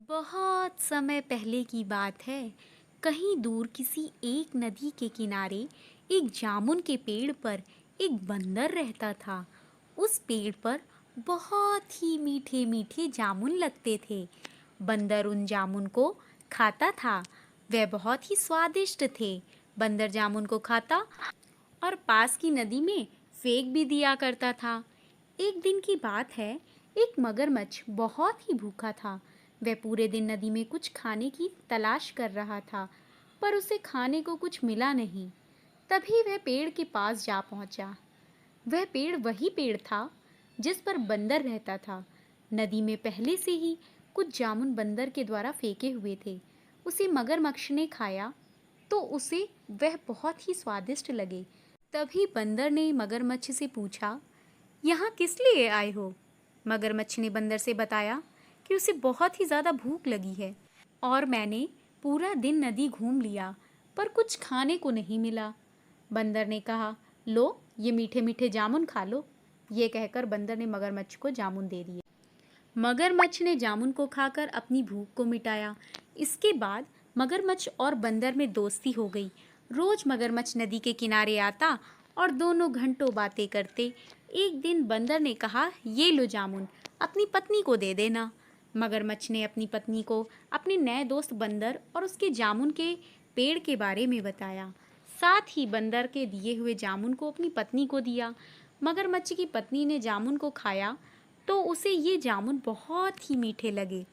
बहुत समय पहले की बात है। कहीं दूर किसी एक नदी के किनारे एक जामुन के पेड़ पर एक बंदर रहता था। उस पेड़ पर बहुत ही मीठे मीठे जामुन लगते थे। बंदर उन जामुन को खाता था। वे बहुत ही स्वादिष्ट थे। बंदर जामुन को खाता और पास की नदी में फेंक भी दिया करता था। एक दिन की बात है, एक मगरमच्छ बहुत ही भूखा था। वह पूरे दिन नदी में कुछ खाने की तलाश कर रहा था, पर उसे खाने को कुछ मिला नहीं। तभी वह पेड़ के पास जा पहुंचा। वह पेड़ वही पेड़ था जिस पर बंदर रहता था। नदी में पहले से ही कुछ जामुन बंदर के द्वारा फेंके हुए थे। उसे मगरमच्छ ने खाया तो उसे वह बहुत ही स्वादिष्ट लगे। तभी बंदर ने मगरमच्छ से पूछा, यहाँ किस लिए आए हो? मगरमच्छ ने बंदर से बताया कि उसे बहुत ही ज़्यादा भूख लगी है और मैंने पूरा दिन नदी घूम लिया, पर कुछ खाने को नहीं मिला। बंदर ने कहा, लो ये मीठे मीठे जामुन खा लो। ये कहकर बंदर ने मगरमच्छ को जामुन दे दिए। मगरमच्छ ने जामुन को खाकर अपनी भूख को मिटाया। इसके बाद मगरमच्छ और बंदर में दोस्ती हो गई। रोज मगरमच्छ नदी के किनारे आता और दोनों घंटों बातें करते। एक दिन बंदर ने कहा, ये लो जामुन, अपनी पत्नी को दे देना। मगरमच्छ ने अपनी पत्नी को अपने नए दोस्त बंदर और उसके जामुन के पेड़ के बारे में बताया। साथ ही बंदर के दिए हुए जामुन को अपनी पत्नी को दिया। मगरमच्छ की पत्नी ने जामुन को खाया तो उसे ये जामुन बहुत ही मीठे लगे।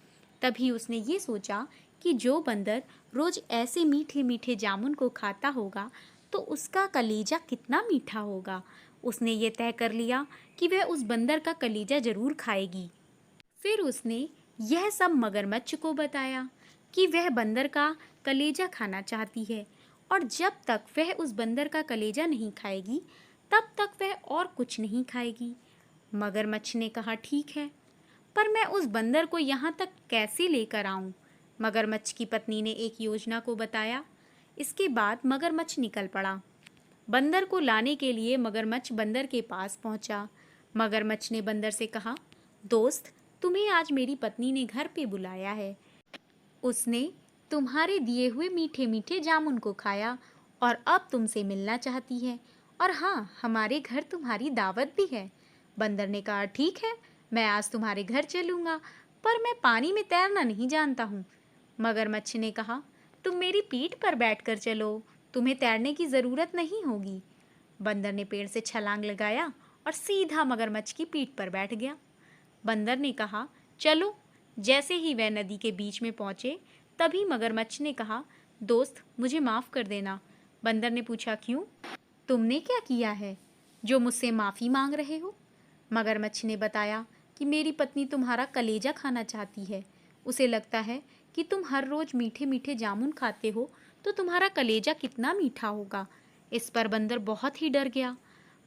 तभी उसने ये सोचा कि जो बंदर रोज ऐसे मीठे मीठे जामुन को खाता होगा तो उसका कलेजा कितना मीठा होगा। उसने ये तय कर लिया कि वह उस बंदर का कलेजा जरूर खाएगी। फिर उसने यह सब मगरमच्छ को बताया कि वह बंदर का कलेजा खाना चाहती है और जब तक वह उस बंदर का कलेजा नहीं खाएगी तब तक वह और कुछ नहीं खाएगी। मगरमच्छ ने कहा, ठीक है, पर मैं उस बंदर को यहाँ तक कैसे लेकर आऊँ? मगरमच्छ की पत्नी ने एक योजना को बताया। इसके बाद मगरमच्छ निकल पड़ा। बंदर को लाने के लिए मगरमच्छ बंदर के पास पहुंचा। मगरमच्छ ने बंदर से कहा, दोस्त, तुम्हें आज मेरी पत्नी ने घर पे बुलाया है। उसने तुम्हारे दिए हुए मीठे मीठे जामुन को खाया और अब तुमसे मिलना चाहती है, और हाँ, हमारे घर तुम्हारी दावत भी है। बंदर ने कहा, ठीक है, मैं आज तुम्हारे घर चलूँगा, पर मैं पानी में तैरना नहीं जानता हूँ। मगरमच्छ ने कहा, तुम मेरी पीठ पर बैठकर चलो, तुम्हें तैरने की ज़रूरत नहीं होगी। बंदर ने पेड़ से छलांग लगाया और सीधा मगरमच्छ की पीठ पर बैठ गया। बंदर ने कहा, चलो। जैसे ही वह नदी के बीच में पहुँचे तभी मगरमच्छ ने कहा, दोस्त, मुझे माफ़ कर देना। बंदर ने पूछा, क्यों? तुमने क्या किया है जो मुझसे माफ़ी मांग रहे हो? मगरमच्छ ने बताया कि मेरी पत्नी तुम्हारा कलेजा खाना चाहती है। उसे लगता है कि तुम हर रोज़ मीठे मीठे जामुन खाते हो तो तुम्हारा कलेजा कितना मीठा होगा। इस पर बंदर बहुत ही डर गया,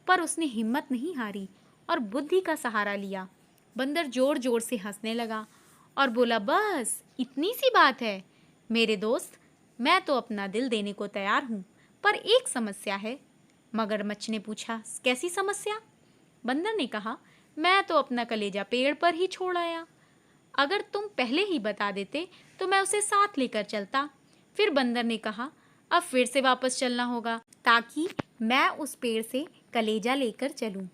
पर उसने हिम्मत नहीं हारी और बुद्धि का सहारा लिया। बंदर जोर जोर से हंसने लगा और बोला, बस इतनी सी बात है मेरे दोस्त, मैं तो अपना दिल देने को तैयार हूँ, पर एक समस्या है। मगरमच्छ ने पूछा, कैसी समस्या? बंदर ने कहा, मैं तो अपना कलेजा पेड़ पर ही छोड़ आया। अगर तुम पहले ही बता देते तो मैं उसे साथ लेकर चलता। फिर बंदर ने कहा, अब फिर से वापस चलना होगा ताकि मैं उस पेड़ से कलेजा लेकर चलूं।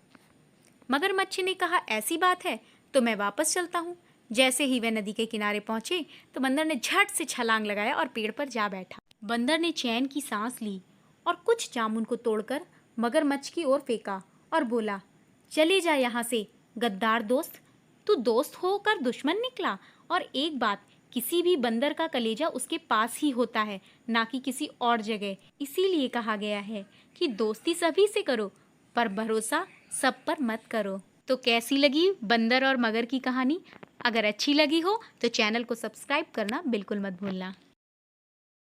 मगरमच्छ ने कहा, ऐसी बात है तो मैं वापस चलता हूँ। जैसे ही वह नदी के किनारे पहुंचे तो बंदर ने झट से छलांग लगाया और पेड़ पर जा बैठा। बंदर ने चैन की सांस ली और कुछ जामुन को तोड़कर मगरमच्छ की ओर फेंका और बोला, चले जा यहाँ से गद्दार दोस्त, तू दोस्त होकर दुश्मन निकला। और एक बात, किसी भी बंदर का कलेजा उसके पास ही होता है, ना कि किसी और जगह। इसीलिए कहा गया है कि दोस्ती सभी से करो पर भरोसा सब पर मत करो। तो कैसी लगी बंदर और मगर की कहानी? अगर अच्छी लगी हो तो चैनल को सब्सक्राइब करना बिल्कुल मत भूलना।